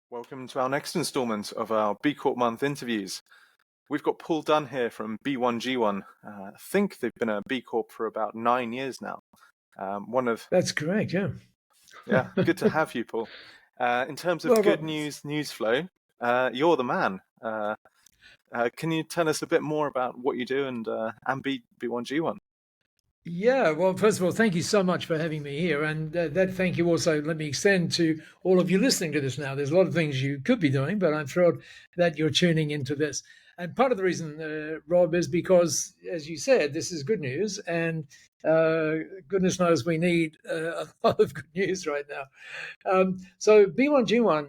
Welcome to our next instalment of our B Corp Month interviews. We've got Paul Dunn here from B1G1. I think they've been a B Corp for about 9 years now. That's correct, yeah. Yeah, good to have you, Paul. In terms of good news flow, you're the man. Can you tell us a bit more about what you do and B1G1? Yeah, well, first of all, thank you so much for having me here. And that thank you also let me extend to all of you listening to this now. There's a lot of things you could be doing, but I'm thrilled that you're tuning into this. And part of the reason, Rob, is because, as you said, this is good news. And goodness knows we need a lot of good news right now. So B1G1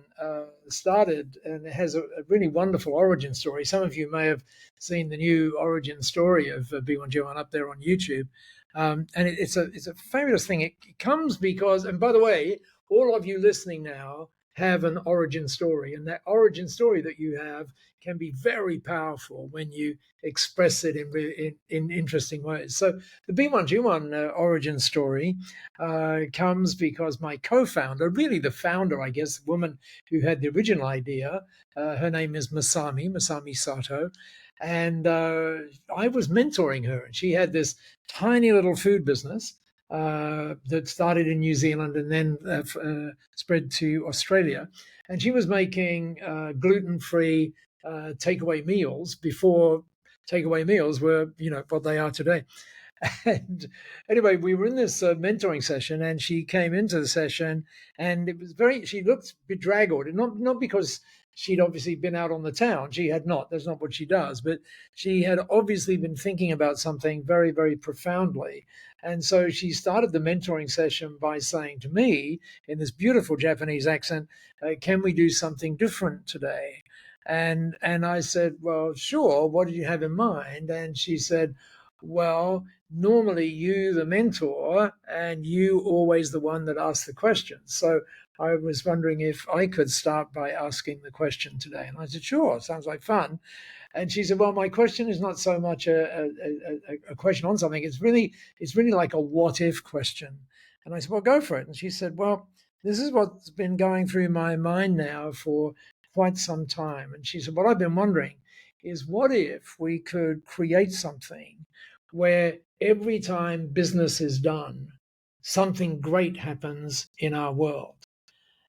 started and it has a really wonderful origin story. Some of you may have seen the new origin story of B1G1 up there on YouTube. And it's a fabulous thing. It comes because, and by the way, all of you listening now have an origin story, and that origin story that you have can be very powerful when you express it in interesting ways. So the B1G1 origin story comes because my co-founder, really the founder, I guess, the woman who had the original idea, her name is Masami Sato. And I was mentoring her, and she had this tiny little food business that started in New Zealand and then spread to Australia. And she was making gluten-free takeaway meals before takeaway meals were, what they are today. And anyway, we were in this mentoring session, and she came into the session, and it was she looked bedraggled, and not because she'd obviously been out on the town. She had not. That's not what she does. But she had obviously been thinking about something very, very profoundly. And so she started the mentoring session by saying to me in this beautiful Japanese accent, can we do something different today? And I said, well, sure. What did you have in mind? And she said, well, normally you, the mentor, and you always the one that asks the questions. So I was wondering if I could start by asking the question today. And I said, sure, sounds like fun. And she said, well, my question is not so much a question on something. It's really like a what if question. And I said, well, go for it. And she said, well, this is what's been going through my mind now for quite some time. And she said, what I've been wondering is what if we could create something where every time business is done, something great happens in our world.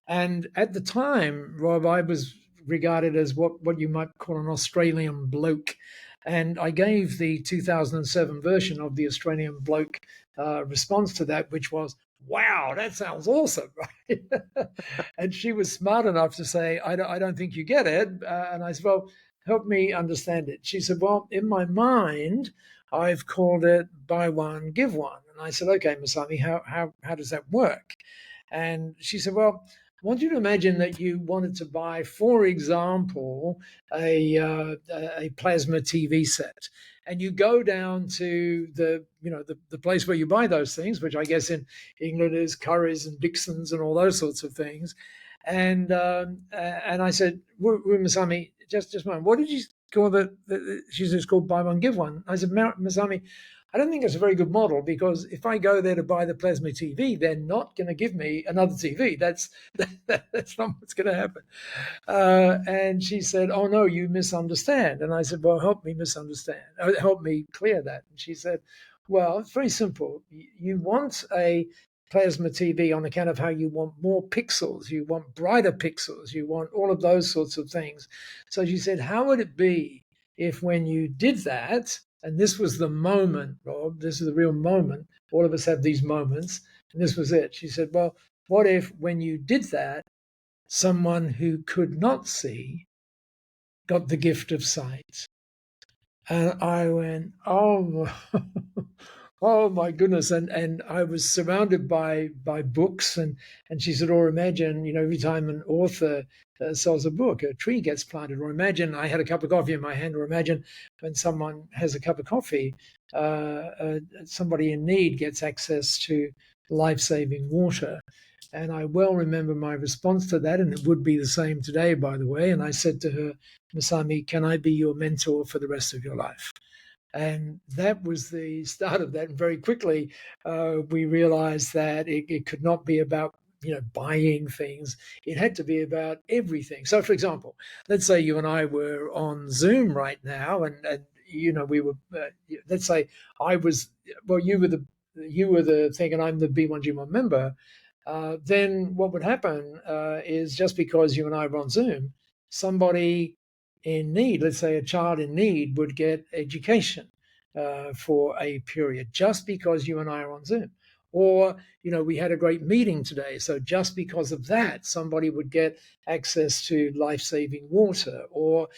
And at the time, Rob, I was regarded as what you might call an Australian bloke. And I gave the 2007 version of the Australian bloke response to that, which was, wow, that sounds awesome. Right? And she was smart enough to say, I don't think you get it. And I said, well, help me understand it. She said, well, in my mind, I've called it buy one, give one. And I said, okay, Masami, how does that work? And she said, well, I want you to imagine that you wanted to buy, for example, a plasma TV set, and you go down to the place where you buy those things, which I guess in England is Currys and Dixons and all those sorts of things. And I said, Masami, just a moment, what did you call she said it's called buy one, give one. I said, Masami, I don't think it's a very good model because if I go there to buy the plasma TV, they're not going to give me another TV. That's not what's going to happen. And she said, oh, no, you misunderstand. And I said, well, help me misunderstand. Help me clear that. And she said, well, it's very simple. You want a plasma TV on account of how you want more pixels, you want brighter pixels, you want all of those sorts of things. So she said, how would it be if when you did that, and this was the moment, Rob, this is the real moment. All of us have these moments. And this was it. She said, well, what if when you did that, someone who could not see got the gift of sight? And I went, oh, oh my goodness. And I was surrounded by books. And she said, or imagine, every time an author sells a book, a tree gets planted. Or imagine I had a cup of coffee in my hand. Or imagine when someone has a cup of coffee, somebody in need gets access to life-saving water. And I well remember my response to that, and it would be the same today, by the way. And I said to her, Masami, can I be your mentor for the rest of your life? And that was the start of that. And very quickly, we realized that it could not be about buying things. It had to be about everything. So, for example, let's say you and I were on Zoom right now, and we were. Let's say I was. Well, you were the thing, and I'm the B1G1 member. Then what would happen is just because you and I were on Zoom, somebody in need, let's say a child in need, would get education for a period just because you and I are on Zoom. Or, we had a great meeting today. So just because of that, somebody would get access to life-saving water. Or,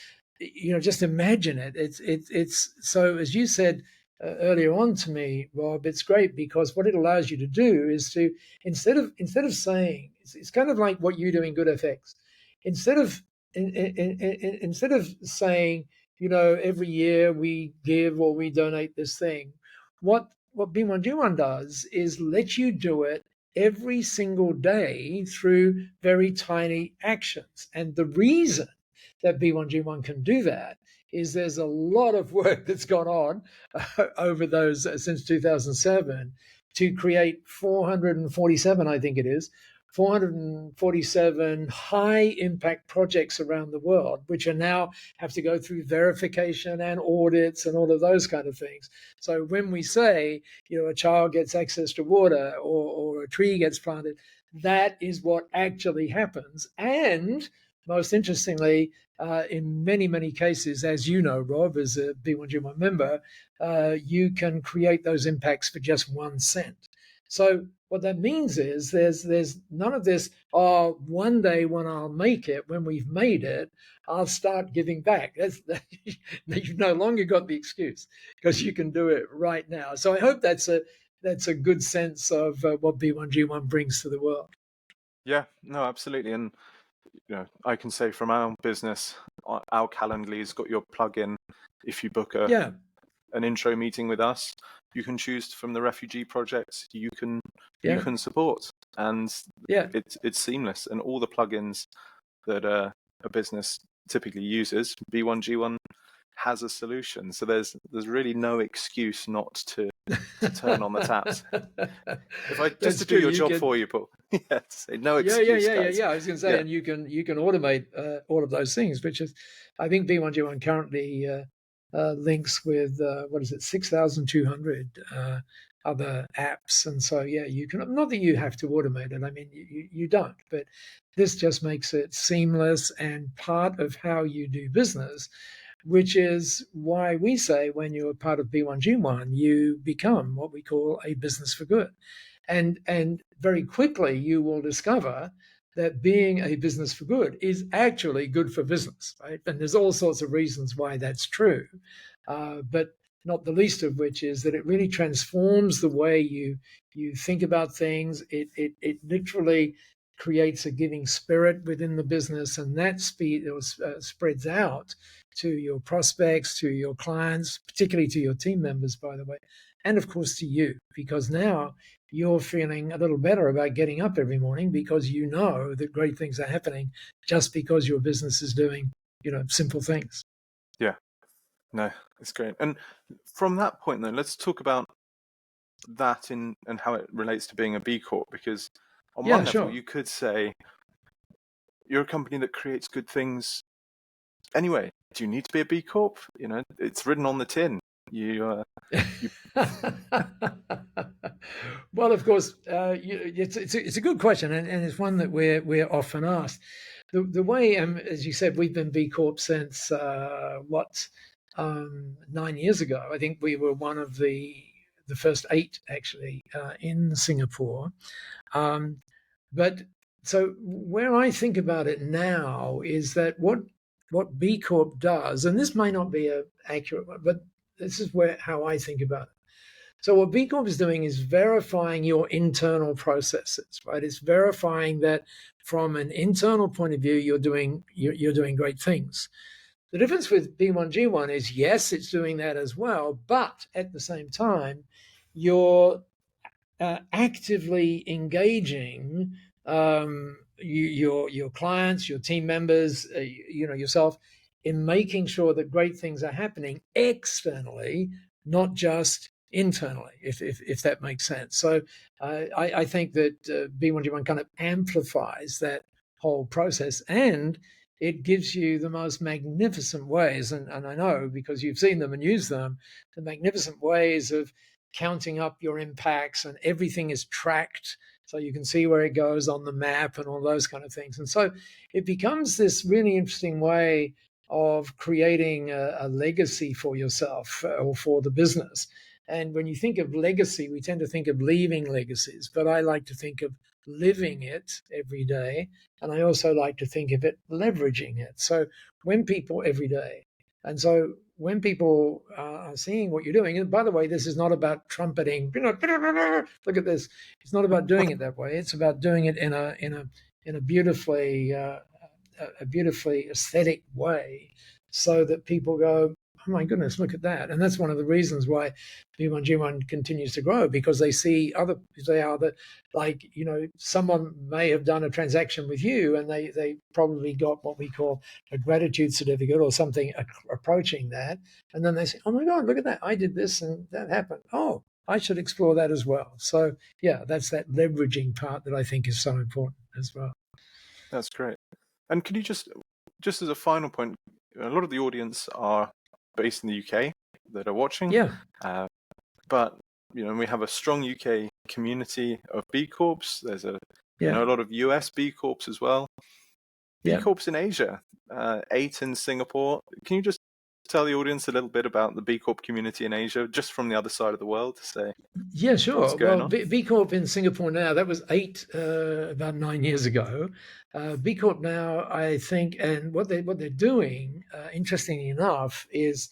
just imagine it. It's so, as you said earlier on to me, Rob, it's great because what it allows you to do is to instead of saying it's kind of like what you do in GoodFX. Instead of instead of saying, every year we give or we donate this thing, what B1G1 does is let you do it every single day through very tiny actions. And the reason that B1G1 can do that is there's a lot of work that's gone on over those since 2007 to create 447, I think it is, 447 high impact projects around the world, which are now have to go through verification and audits and all of those kind of things. So when we say, a child gets access to water or a tree gets planted, that is what actually happens. And most interestingly, in many, many cases, as you know, Rob, as a B1G1 member, you can create those impacts for just 1 cent. So what that means is there's none of this, one day when I'll make it, when we've made it, I'll start giving back. You've no longer got the excuse because you can do it right now. So I hope that's a good sense of what B1G1 brings to the world. Yeah, no, absolutely. And I can say from our business, our Calendly's got your plugin. If you book an intro meeting with us, you can choose from the refugee projects you can support, and it's seamless. And all the plugins that a business typically uses, B1G1 has a solution. So there's really no excuse not to turn on the taps. If I just to do your job for you, Paul. Say no excuse. Yeah. I was going to say, and you can automate all of those things, which is, I think B1G1 currently links with 6,200 other apps, and so you can. Not that you have to automate it. I mean, you don't, but this just makes it seamless and part of how you do business. Which is why we say when you're part of B1G1, you become what we call a business for good. And very quickly you will discover that being a business for good is actually good for business, right? And there's all sorts of reasons why that's true, but not the least of which is that it really transforms the way you think about things. It literally creates a giving spirit within the business, and that spreads out to your prospects, to your clients, particularly to your team members, by the way, and of course to you, because now you're feeling a little better about getting up every morning because you know that great things are happening just because your business is doing, simple things. Yeah, no, it's great. And from that point, then, let's talk about that and how it relates to being a B Corp, because on one level, you could say you're a company that creates good things anyway. Do you need to be a B Corp? It's written on the tin. Well, of course, it's a good question, and it's one that we're often asked. The way, as you said, we've been B Corp since 9 years ago. I think we were one of the first 8 actually in Singapore. But so where I think about it now is that what B Corp does, and this may not be accurate, but this is how I think about it. So what B Corp is doing is verifying your internal processes, right? It's verifying that from an internal point of view, you're doing great things. The difference with B1G1 is, yes, it's doing that as well, but at the same time, you're actively engaging your clients, your team members, yourself, in making sure that great things are happening externally, not just internally, if that makes sense. So I think that B1G1 kind of amplifies that whole process, and it gives you the most magnificent ways, and I know because you've seen them and used them, the magnificent ways of counting up your impacts, and everything is tracked so you can see where it goes on the map and all those kind of things. And so it becomes this really interesting way of creating a legacy for yourself or for the business. And when you think of legacy, we tend to think of leaving legacies, but I like to think of living it every day. And I also like to think of it leveraging it. So when people every day, and so when people are seeing what you're doing, and by the way, this is not about trumpeting, look at this. It's not about doing it that way. It's about doing it in a beautifully aesthetic way, so that people go, oh my goodness, look at that. And that's one of the reasons why B1G1 continues to grow, because they see like, someone may have done a transaction with you, and they probably got what we call a gratitude certificate or something approaching that. And then they say, oh my God, look at that. I did this and that happened. Oh, I should explore that as well. So yeah, that's that leveraging part that I think is so important as well. That's great. And can you just as a final point, a lot of the audience are based in the UK that are watching. Yeah. But we have a strong UK community of B Corps. There's a lot of US B Corps as well. B Corps in Asia, 8 in Singapore. Can you just tell the audience a little bit about the B Corp community in Asia, just from the other side of the world, to say? Yeah, sure. What's going on? B Corp in Singapore now, that was 8, about 9 years ago. B Corp now, I think, and what they're doing, interestingly enough, is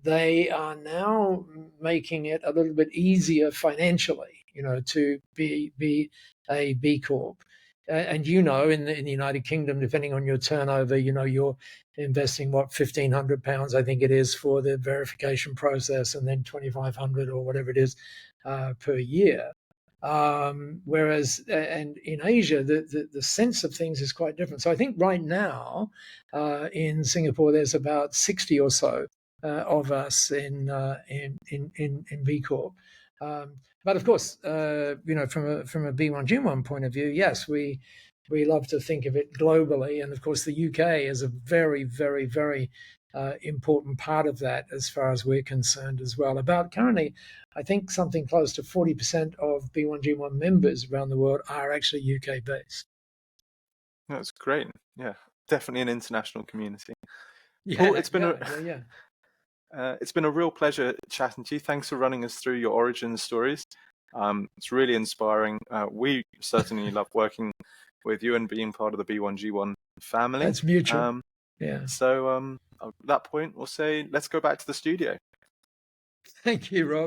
they are now making it a little bit easier financially, to be a B Corp. And in the United Kingdom, depending on your turnover, you're investing £1,500, I think it is, for the verification process, and then 2,500 or whatever it is per year. Whereas, and in Asia, the sense of things is quite different. So I think right now in Singapore, there's about 60 or so of us in B Corp. But of course, from a B1G1 point of view, yes, we love to think of it globally, and of course, the UK is a very, very, very important part of that, as far as we're concerned as well. About currently, I think something close to 40% of B1G1 members around the world are actually UK based. That's great. Yeah, definitely an international community. Yeah, Paul, it's been it's been a real pleasure chatting to you. Thanks for running us through your origin stories. It's really inspiring. We certainly love working with you and being part of the B1G1 family. That's mutual. Yeah. So at that point, we'll say, let's go back to the studio. Thank you, Rob.